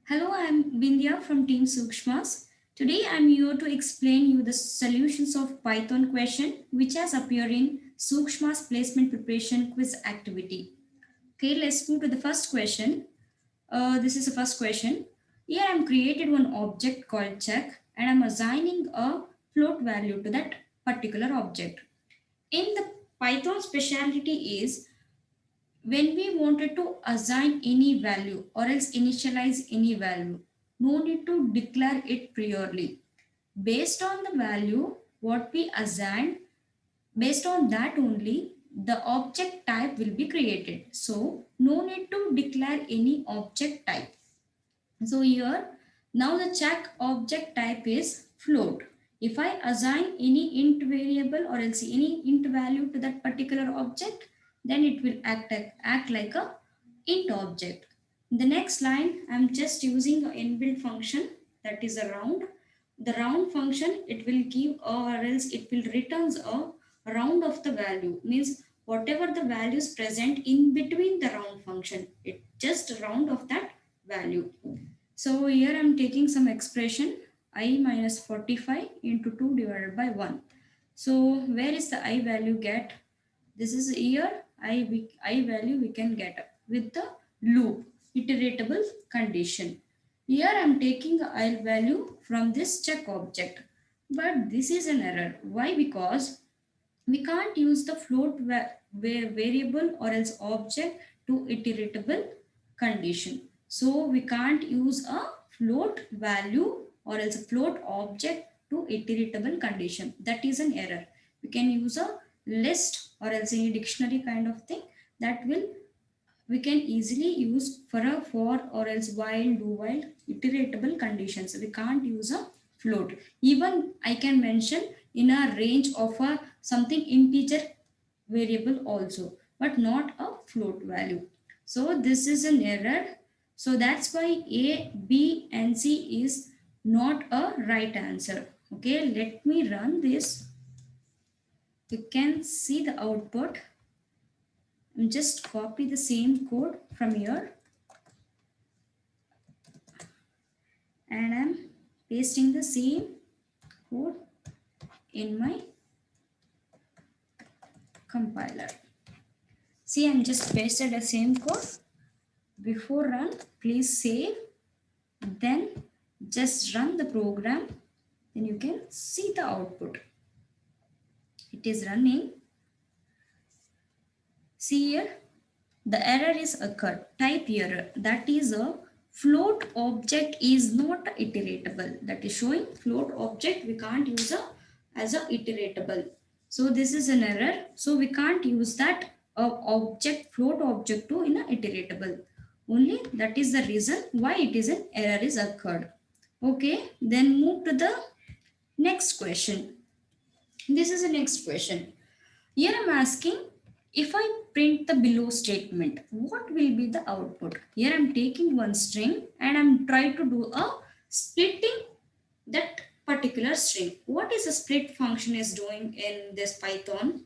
Hello, I'm Bindya from Team Sukshmas. Today I'm here to explain you the solutions of Python question which has appeared in Sukshma's placement preparation quiz activity. Okay, let's move to the first question. This is the first question. Here I'm created one object called check and I'm assigning a float value to that particular object. In the Python specialty is when we wanted to assign any value or else initialize any value, no need to declare it priorly. Based on the value what we assign, based on that only the object type will be created, so no need to declare any object type. So here now the check object type is float. If I assign any int variable or else any int value to that particular object, then it will act like a int object. In the next line I'm just using an inbuilt function, that is a round. The round function it will give or else it will returns a round of the value, means whatever the values present in between the round function, it just round of that value. So here I'm taking some expression I minus 45 into 2 divided by 1. So where is the I value get? This is here I value we can get with the loop iteratable condition. Here I'm taking the I value from this check object. But this is an error. Why? Because we can't use the float variable or else object to iteratable condition. So we can't use a float value or else a float object to iteratable condition. That is an error. We can use a list or else any dictionary kind of thing that will we can easily use for a for or else while do while iteratable conditions. We can't use a float. Even I can mention in a range of a something integer variable also, but not a float value. So this is an error. So that's why A, B and C is not a right answer. Okay, let me run this. You can see the output. Just copy the same code from here and I'm pasting the same code in my compiler. See, I'm just pasted the same code. Before run, please save, then just run the program, then you can see the output. It is running. See here, the error is occurred, type error, that is a float object is not iteratable. That is showing float object we can't use as a iteratable. So this is an error. So we can't use that object float object to in a iteratable. Only that is the reason why it is an error is occurred. Okay, then move to the next question. This is the next question. Here I'm asking if I print the below statement, what will be the output? Here I'm taking one string and I'm trying to do a splitting that particular string. What is a split function is doing in this Python?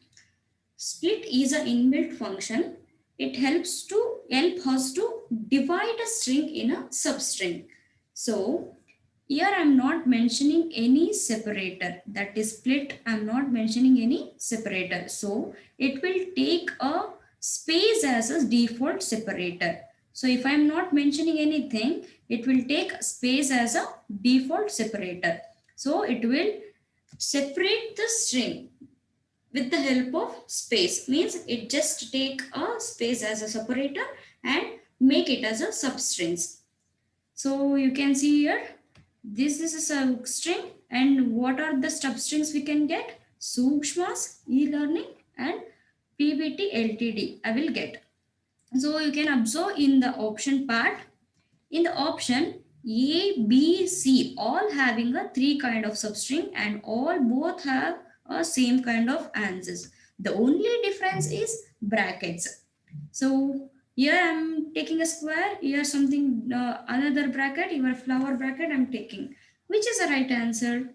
Split is an inbuilt function. It help us to divide a string in a substring. So here I'm not mentioning any separator, that is split. I'm not mentioning any separator. So it will take a space as a default separator. So if I'm not mentioning anything, it will take space as a default separator. So it will separate the string with the help of space, means it just take a space as a separator and make it as a substrings. So you can see here, this is a string and what are the substrings we can get? Sukshmas, e-learning and PBT LTD I will get. So you can observe in the option part, in the option A, B, C all having a three kind of substring and all both have a same kind of answers. The only difference is brackets. So here I'm taking a square, here something another bracket, your flower bracket I'm taking. Which is the right answer?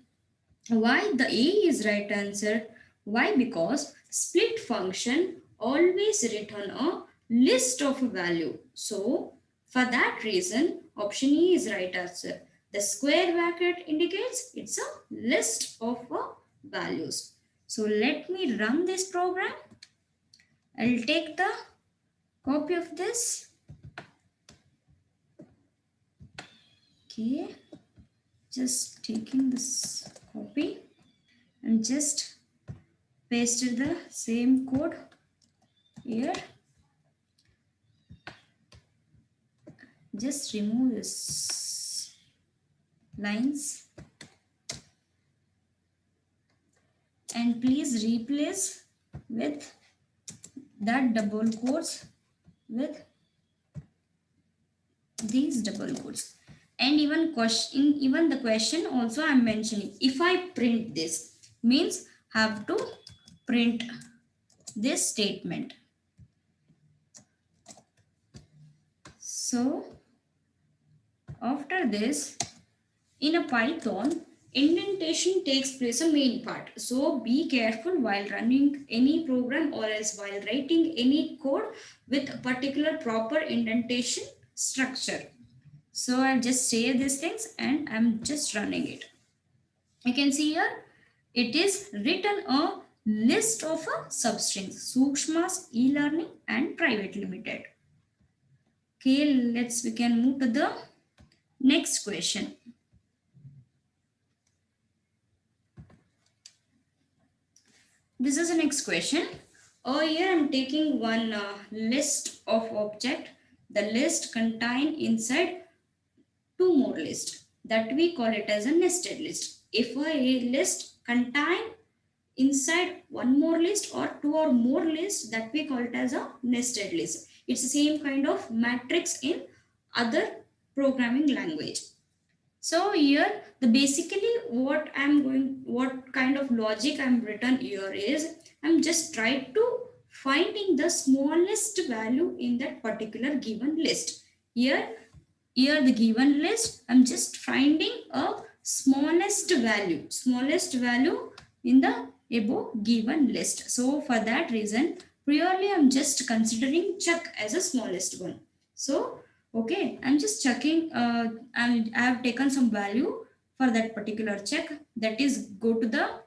Why the A is right answer? Why? Because split function always return a list of value. So For that reason, option E is right answer. The square bracket indicates it's a list of values. So let me run this program. I'll take the copy of this. Okay, just taking this copy and just pasted the same code here. Just remove this lines and please replace with that double quotes with these double quotes. And even the question also I'm mentioning, if I print this means have to print this statement. So after this, in a Python, indentation takes place a main part. So be careful while running any program or else while writing any code with a particular proper indentation structure. So I'll just save these things and I'm just running it. You can see here, it is written a list of a substrings, Sukshma's e-learning and private limited. Okay, we can move to the next question. This is the next question. Here I'm taking one list of object. The list contain inside two more lists that we call it as a nested list. If a list contain inside one more list or two or more lists, that we call it as a nested list. It's the same kind of matrix in other programming language. So here the basically what kind of logic I'm written here is I'm just trying to finding the smallest value in that particular given list. Here the given list, I'm just finding a smallest value in the above given list. So for that reason, purely I'm just considering check as a smallest one. So okay, I'm just checking. I have taken some value for that particular check. That is go to the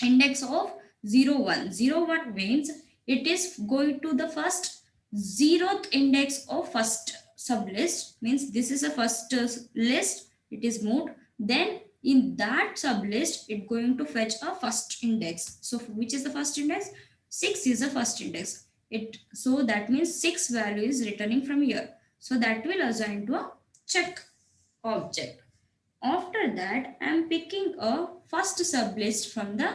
index of 0, 1. 0, 1 means it is going to the first 0th index of first sublist. Means this is a first list. It is moved. Then in that sublist, it going to fetch a first index. So which is the first index? 6 is the first index. So that means 6 value is returning from here. So that will assign to a check object. After that, I am picking a first sublist from the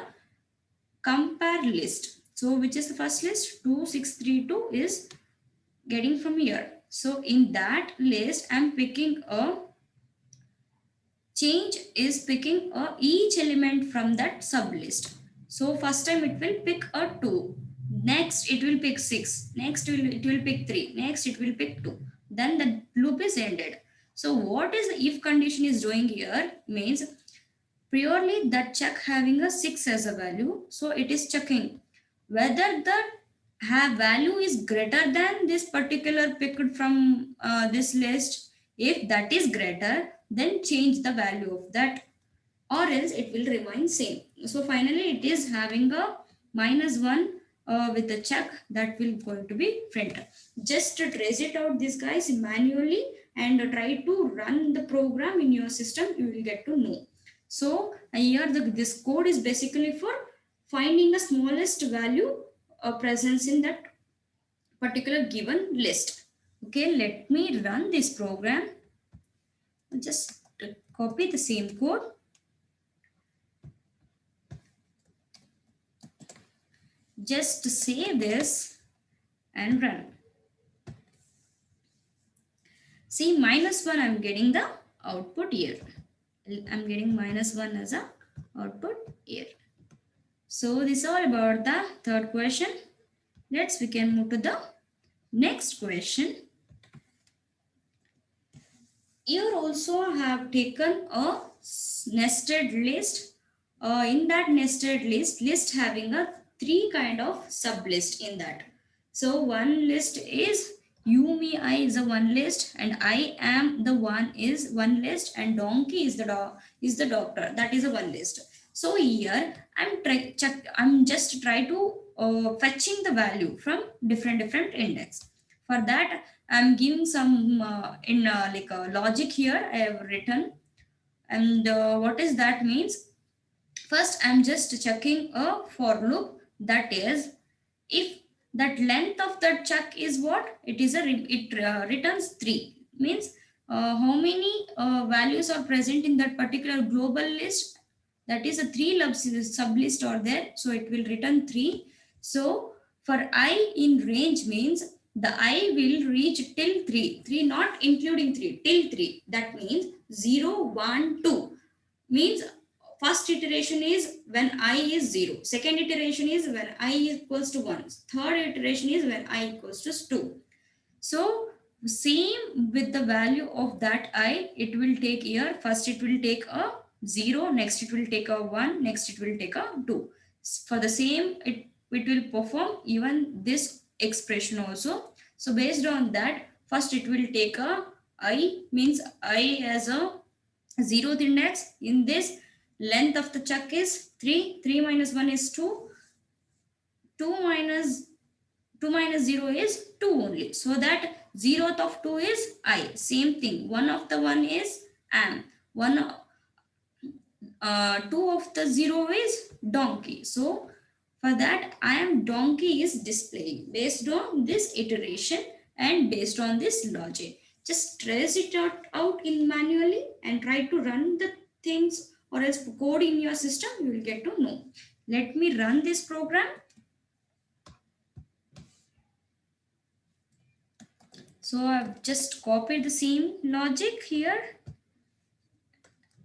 compare list. So which is the first list? 2632 is getting from here. So in that list, I am picking a change is picking each element from that sublist. So first time it will pick a 2. Next it will pick 6. Next it will pick 3. Next it will pick 2. Then the loop is ended. So what is the if condition is doing here means purely that check having a 6 as a value. So it is checking whether the value is greater than this particular picked from this list. If that is greater, then change the value of that, or else it will remain same. So finally it is having a -1 with a check that will going to be printed. Just to trace it out this guys manually and try to run the program in your system, you will get to know. So here this code is basically for finding the smallest value presence in that particular given list. Okay, let me run this program. Just copy the same code. Just save this and run. See, -1 I'm getting the output here. I'm getting -1 as a output here. So this is all about the third question. We can move to the next question. Here also have taken a nested list. In that nested list having a 3 kind of sublist in that. So one list is You, me, I is a one list, and I am the one is one list, and donkey is the doctor. That is a one list. So here I'm just try to fetching the value from different index. For that, I'm giving some in like a logic here. I have written, and what is that means? First, I'm just checking a for loop, that is, if that length of that chuck is what? It is it returns 3. Means how many values are present in that particular global list? That is a 3 sub list are there. So it will return 3. So for I in range means the I will reach till 3. 3 not including 3, till 3. That means 0, 1, 2 means first iteration is when I is 0, second iteration is when I equals to 1, third iteration is when I equals to 2. So same with the value of that I, it will take here, first it will take a 0, next it will take a 1, next it will take a 2. For the same, it will perform even this expression also. So based on that, first it will take a I, means I as a zeroth index. In this, length of the chuck is 3, 3 minus 1 is 2, 2 minus 2 minus 0 is 2 only. So that zeroth of 2 is I. Same thing. 1 of the 1 is am. 2 of the 0 is donkey. So for that, I am donkey is displaying based on this iteration and based on this logic. Just trace it out in manually and try to run the things, or else code in your system, you will get to know. Let me run this program. So I've just copied the same logic here,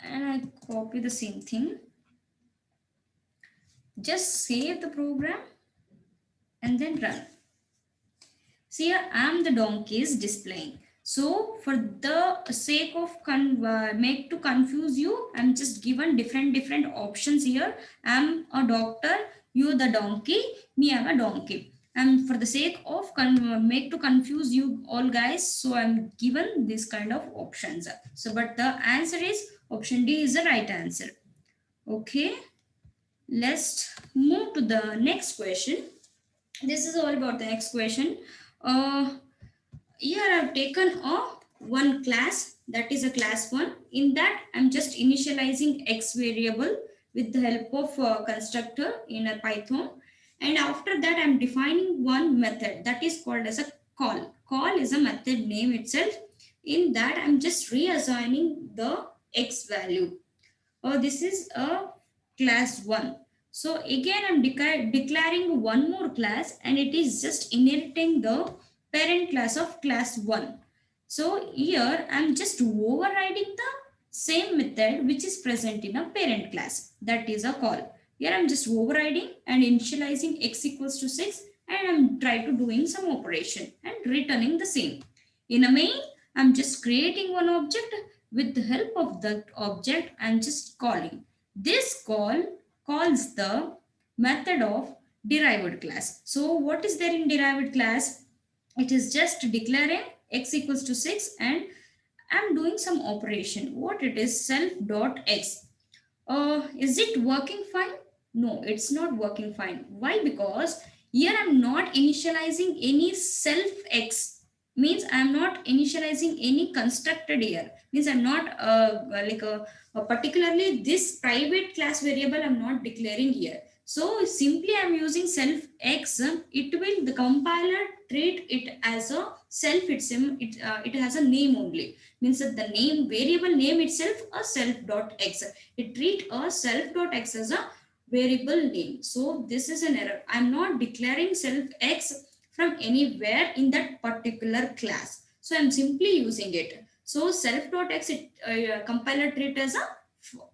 and I copy the same thing. Just save the program and then run. See here, I'm the donkey is displaying. So for the sake of make to confuse you, I'm just given different options here. I'm a doctor, you the donkey, me I'm a donkey. And for the sake of make to confuse you all guys, so I'm given this kind of options. So but the answer is option D is the right answer. Okay, let's move to the next question. This is all about the next question. Here I've taken a one class, that is a class 1. In that I'm just initializing x variable with the help of constructor in a Python, and after that I'm defining one method that is called as a call. Call is a method name itself. In that I'm just reassigning the x value. This is a class 1. So again I'm declaring one more class, and it is just inheriting the parent class of class 1. So here I'm just overriding the same method which is present in a parent class, that is a call. Here I'm just overriding and initializing x equals to 6, and I'm trying to doing some operation and returning the same. In a main, I'm just creating one object. With the help of that object, I'm just calling. This call calls the method of derived class. So what is there in derived class? It is just declaring x equals to 6, and I'm doing some operation. What it is? Self dot x. Is it working fine? No, it's not working fine. Why? Because here I'm not initializing any self x. Means I'm not initializing any constructed here. Means I'm not particularly this private class variable I'm not declaring here. So simply I'm using self x. It will, the compiler treat it as a self. It has a name only. Means that the name variable name itself a self dot x. It treat a self dot x as a variable name. So this is an error. I'm not declaring self x from anywhere in that particular class. So I'm simply using it. So self dot x, compiler treat as a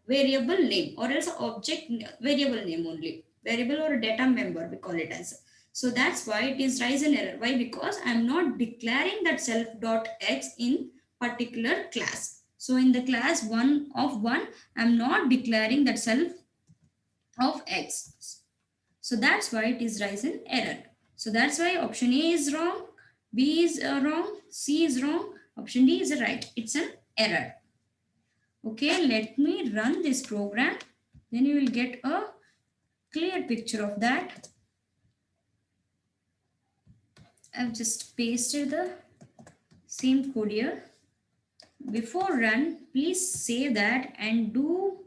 variable name, or else object variable name only. Variable or data member we call it as. So that's why it is rise an error. Why? Because I'm not declaring that self dot x in particular class. So in the class 1 of 1, I'm not declaring that self of x. So that's why it is rise in error. So that's why option A is wrong. B is wrong, C is wrong, option D is right. It's an error. Okay, let me run this program. Then you will get a clear picture of that. I've just pasted the same code here. Before run, please save that and do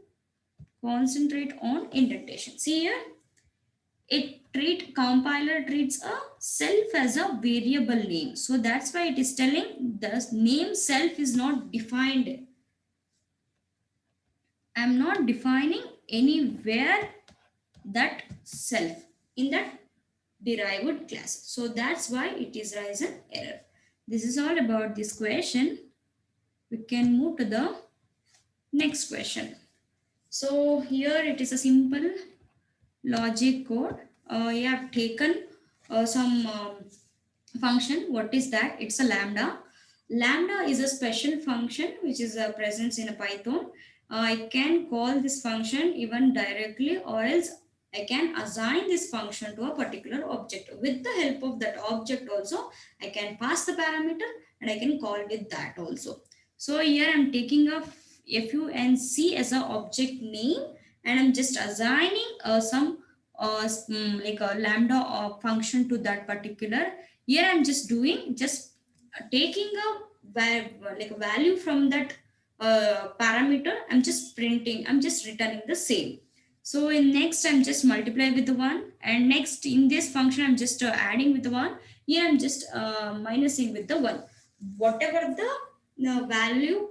concentrate on indentation. See here, compiler treats a self as a variable name. So that's why it is telling the name self is not defined. I'm not defining anywhere that self in that derived class. So that's why it is raised an error. This is all about this question. We can move to the next question. So here it is a simple logic code. You have taken some function. What is that? It's a lambda. Lambda is a special function which is a presence in a Python. I can call this function even directly, or else I can assign this function to a particular object. With the help of that object also, I can pass the parameter and I can call with that also. So here I'm taking a func as an object name, and I'm just assigning some like a lambda function to that particular. Here I'm just doing taking like a value from that parameter. I'm just returning the same. So in next I'm just multiply with the 1, and next in this function I'm just adding with the 1. Here I'm just minusing with the 1, whatever the value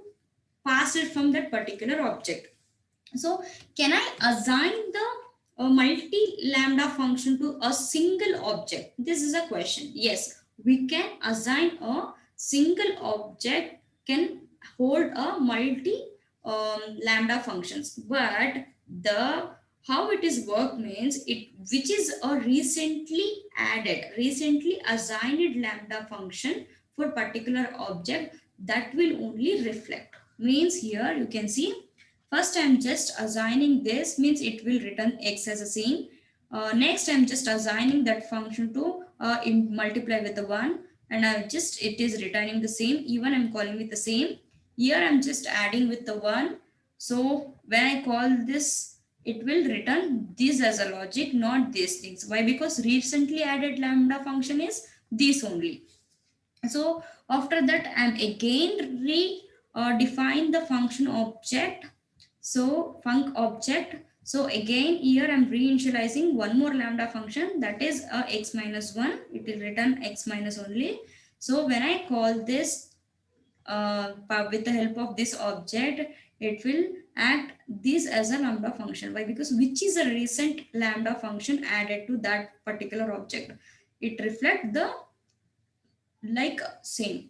passed from that particular object. So can I assign the multi lambda function to a single object? This is a question. Yes, we can assign a single object can hold a multi lambda functions, but the how it is work means it which is a recently assigned lambda function for particular object, that will only reflect. Means here you can see, first I'm just assigning this, means it will return x as a same. Next I'm just assigning that function to multiply with the 1, and it is returning the same. Even I'm calling with the same. Here I'm just adding with the 1. So when I call this, it will return this as a logic, not these things. Why? Because recently added lambda function is this only. So after that I'm again define the function object. So func object. So again here I'm reinitializing one more lambda function, that is x minus 1. It will return x minus only. So when I call this with the help of this object, it will act this as a lambda function. Why? Because which is a recent lambda function added to that particular object. It reflects the like same.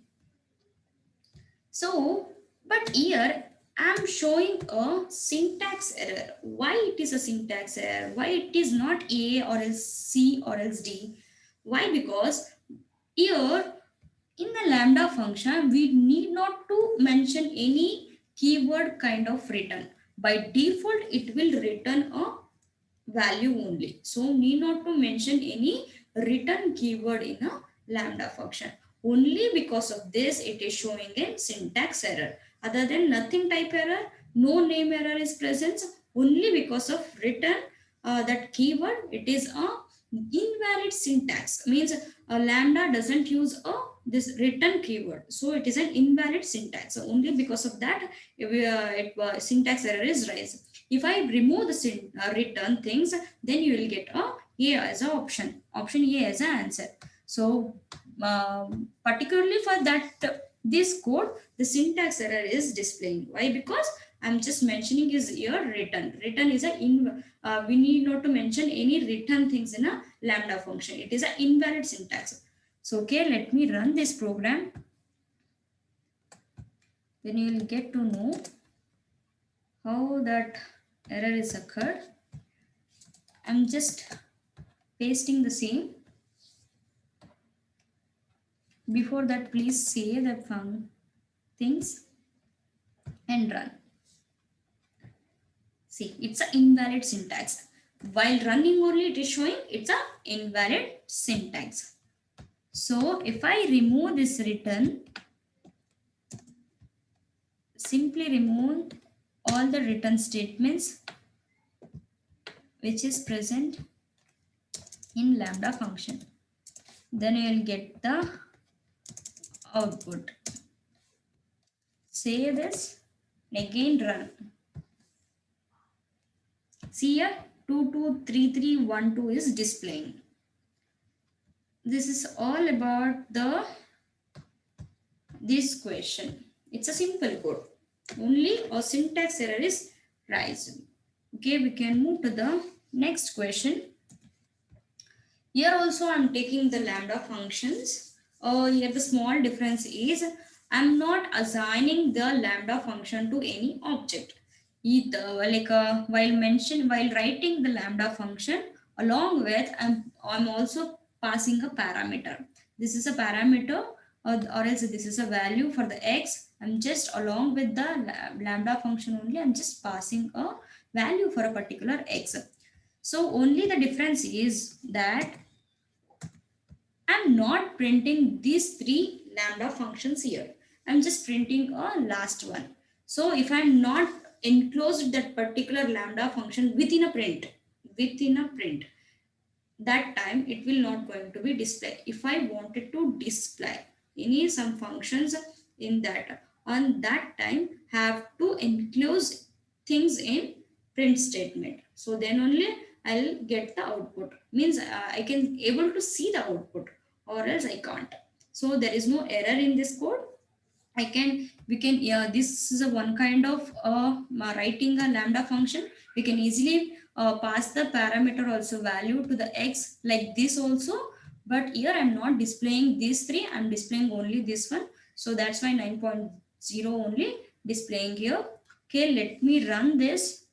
So, but here I'm showing a syntax error. Why it is a syntax error? Why it is not A or else C or else D? Why? Because here in the lambda function, we need not to mention any keyword kind of return. By default, it will return a value only. So need not to mention any return keyword in a lambda function. Only because of this, it is showing a syntax error. Other than nothing type error, no name error is present. Only because of return that keyword, it is a invalid syntax. Means a lambda doesn't use a this return keyword, so it is an invalid syntax. So only because of that, syntax error is raised. If I remove the return things, then you will get a as an option A as an answer. So particularly for that this code, the syntax error is displaying. Why? Because I'm just mentioning is here return. Return is we need not to mention any return things in a lambda function. It is an invalid syntax. So okay, let me run this program. Then you will get to know how that error is occurred. I'm just pasting the same. Before that, please save the things and run. See, it's an invalid syntax. While running only, it is showing it's an invalid syntax. So if I remove this return, simply remove all the return statements which is present in lambda function, then you will get the output. Save this, again run. See here, 223312 is displaying. This is all about this question. It's a simple code. Only a syntax error is rising. Okay, we can move to the next question. Here also I'm taking the lambda functions. Here the small difference is I'm not assigning the lambda function to any object. Either while writing the lambda function, along with I'm also passing a parameter. This is a parameter, or else this is a value for the x. I'm just along with the lambda function only, I'm just passing a value for a particular x. So only the difference is that I'm not printing these three lambda functions here. I'm just printing a last one. So if I'm not enclosed that particular lambda function within a print, that time it will not going to be displayed. If I wanted to display any some functions in that, on that time have to enclose things in print statement. So then only I'll get the output. Means I can able to see the output, or else I can't. So there is no error in this code. Yeah, this is a one kind of writing a lambda function. We can easily pass the parameter also value to the x like this also. But here I'm not displaying these three, I'm displaying only this one. So that's why 9.0 only displaying here. Okay, let me run this.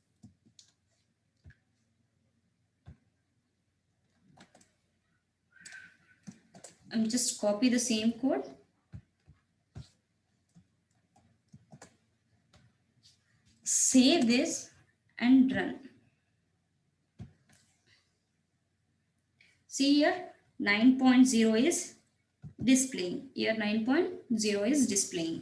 I'm just copy the same code. Save this and run. See here, 9.0 is displaying. Here 9.0 is displaying.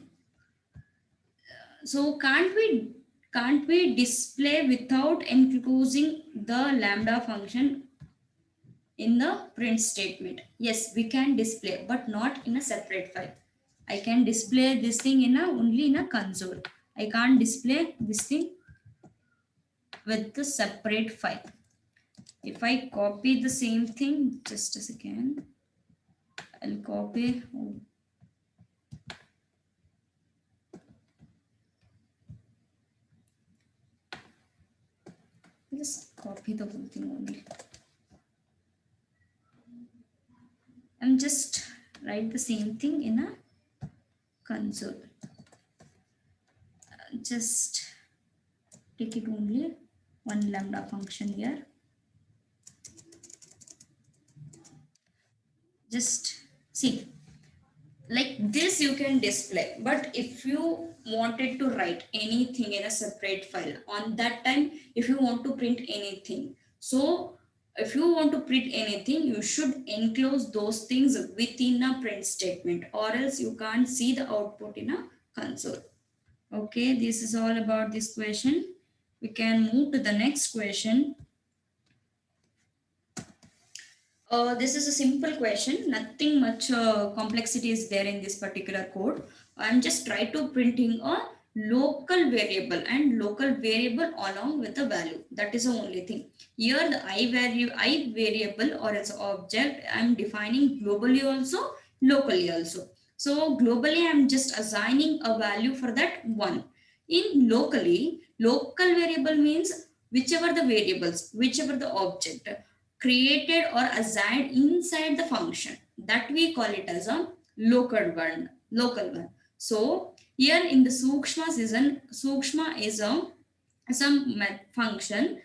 So can't we display without enclosing the lambda function in the print statement? Yes, we can display, but not in a separate file. I can display this thing in only in a console. I can't display this thing with the separate file. If I copy the same thing, just a second, I'll copy. Just copy the whole thing only. I'm just write the same thing in a console. Just take it only one lambda function here. Just see, like this you can display, but if you wanted to write anything in a separate file, on that time if you want to print anything, so if you want to print anything, you should enclose those things within a print statement, or else you can't see the output in a console. Okay, this is all about this question. We can move to the next question. This is a simple question. Nothing much complexity is there in this particular code. I'm just trying to printing a local variable and local variable along with the value. That is the only thing. Here the I variable or its object I'm defining globally also, locally also. So globally I'm just assigning a value for that one. In locally, local variable means whichever the variables, whichever the object created or assigned inside the function, that we call it as a local one. So here in the Sukshma season, Sukshma is a some function.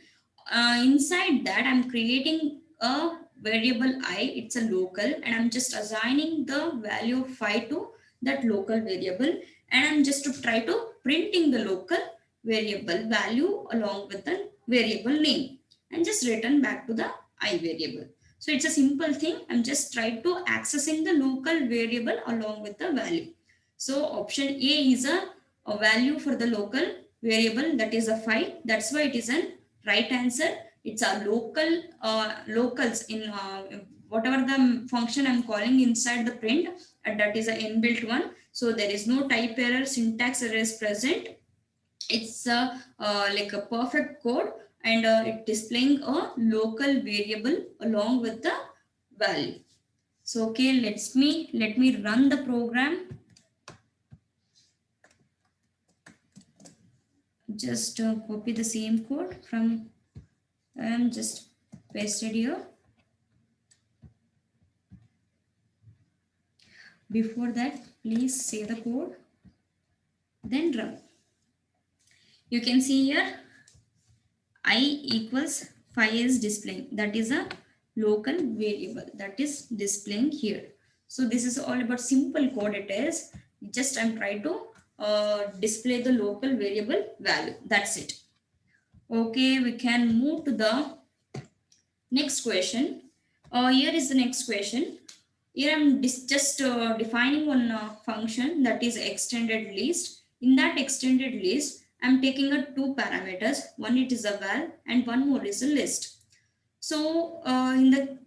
Inside that I'm creating a variable I, it's a local, and I'm just assigning the value of phi to that local variable, and I'm just to try to printing the local variable value along with the variable name, and just return back to the I variable. So it's a simple thing. I'm just trying to accessing the local variable along with the value. So option A is a value for the local variable, that is a 5. That's why it is an right answer. It's a local locals in whatever the function I'm calling inside the print, that is an inbuilt one. So there is no type error, syntax error is present. It's like a perfect code, and it displaying a local variable along with the value. So okay, let me run the program. Just copy the same code from and just pasted here. Before that, please save the code, then run. You can see here I equals 5 is displaying. That is a local variable that is displaying here. So this is all about simple code. It is just I'm trying to display the local variable value. That's it. Okay, we can move to the next question. Here is the next question. Here I'm just defining one function, that is extended list. In that extended list, I'm taking a two parameters. One it is a val and one more is a list. So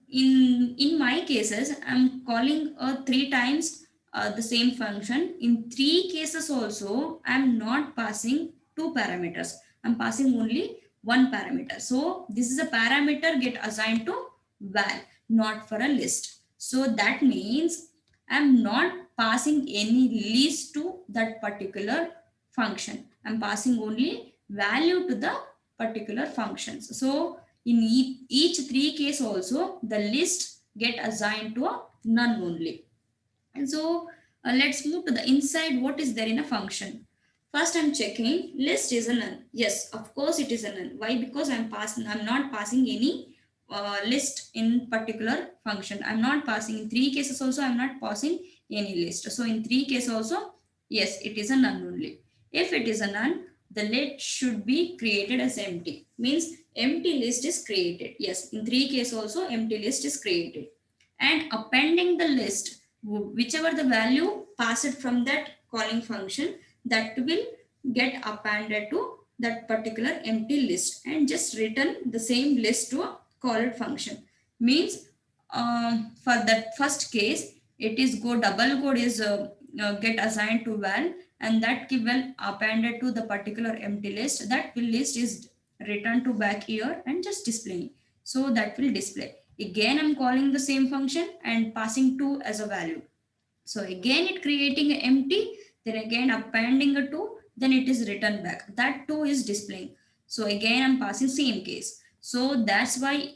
in my cases, I'm calling three times the same function. In three cases also, I'm not passing two parameters. I'm passing only one parameter. So this is a parameter get assigned to val, not for a list. So that means I'm not passing any list to that particular function. I'm passing only value to the particular functions. So in each three case also, the list get assigned to a none only. And so let's move to the inside. What is there in a function? First, I'm checking list is a none. Yes, of course it is a none. Why? Because I'm not passing any list in particular function. I'm not passing in three cases also. I'm not passing any list. So in three cases also, yes, it is a none only. If it is a none, the list should be created as empty. Means empty list is created. Yes, in three cases also empty list is created. And appending the list, whichever the value passed from that calling function, that will get appended to that particular empty list and just return the same list to a called function. Means for that first case, it is go double code is get assigned to val, and that will appended to the particular empty list. That will list is returned to back here and just displaying. So that will display. Again, I'm calling the same function and passing 2 as a value. So again, it creating empty, then again appending a 2, then it is written back. That 2 is displaying. So again, I'm passing same case. So that's why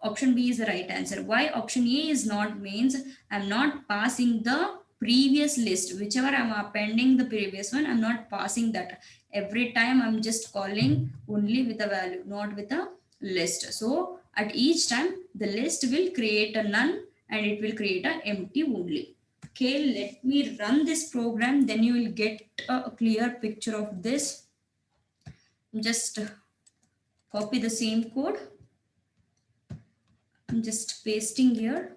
option B is the right answer. Why option A is not means I'm not passing the previous list. Whichever I'm appending the previous one, I'm not passing that. Every time I'm just calling only with a value, not with a list. So at each time, the list will create a none and it will create an empty only. Okay, let me run this program, then you will get a clear picture of this. Just copy the same code. I'm just pasting here.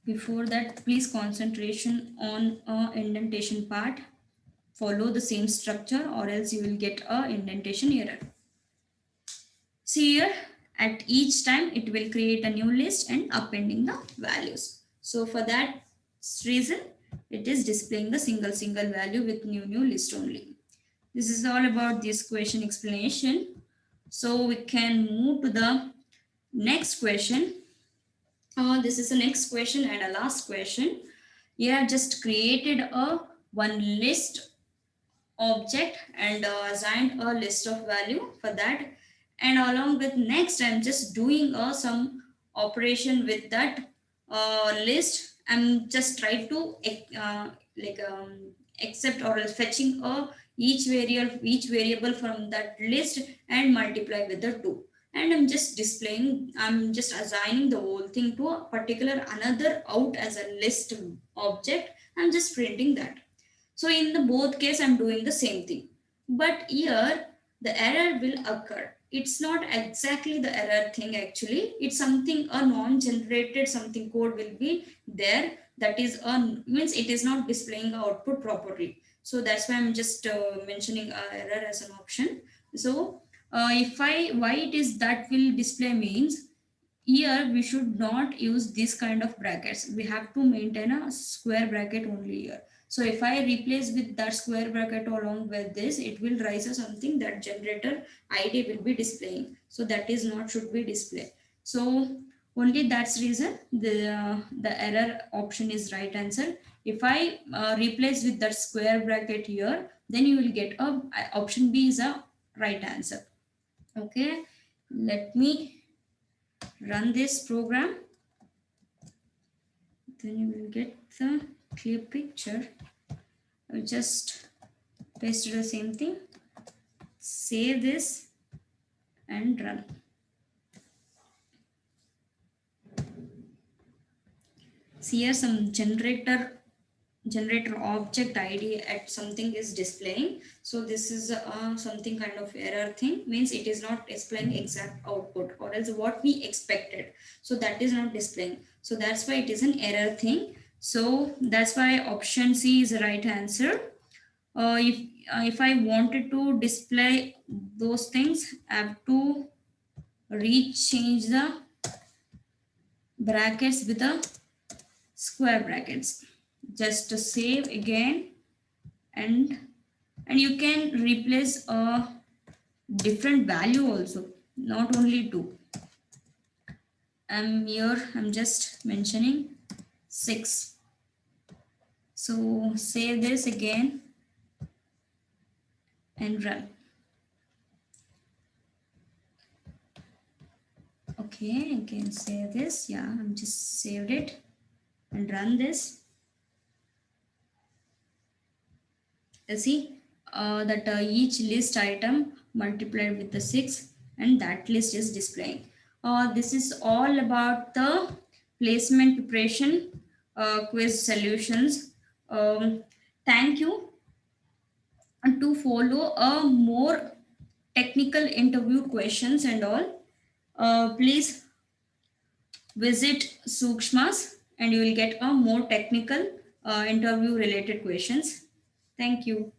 Before that, please concentration on indentation part. Follow the same structure or else you will get a indentation error. See here, at each time it will create a new list and appending the values. So for that reason, it is displaying the single value with new list only. This is all about this question explanation. So we can move to the next question. This is the next question and a last question. Yeah, just created a one list object and assigned a list of value for that, and along with next I'm just doing some operation with that list. I'm just trying to like accept or fetching each variable from that list and multiply with the 2, and I'm just assigning the whole thing to a particular another out as a list object. I'm just printing that. So in the both case, I'm doing the same thing. But here, the error will occur. it's not exactly the error thing actually. It's something a non-generated something code will be there, that is a means it is not displaying the output properly. So that's why I'm just mentioning error as an option. So if I why it is that will display means, here we should not use this kind of brackets. We have to maintain a square bracket only here. So if I replace with that square bracket along with this, it will rise a something that generator id will be displaying. So that is not should be displayed. So only that's reason the error option is right answer. If I replace with that square bracket here, then you will get a option B is a right answer. Okay, let me run this program, then you will get the clear picture. I will just paste the same thing, save this and run. See here some generator object id at something is displaying. So this is something kind of error thing, means it is not displaying exact output or else what we expected. So that is not displaying. So that's why it is an error thing. So that's why option C is the right answer. If I wanted to display those things, I have to rechange the brackets with the square brackets. Just to save again, and you can replace a different value also, not only two. I'm just mentioning 6. So save this again and run. Okay, I can save this. Yeah, I'm just saved it and run this. See that each list item multiplied with the 6 and that list is displaying. This is all about the placement preparation quiz solutions. Thank you. And to follow a more technical interview questions and all, please visit Sukshmas and you will get a more technical interview related questions. Thank you.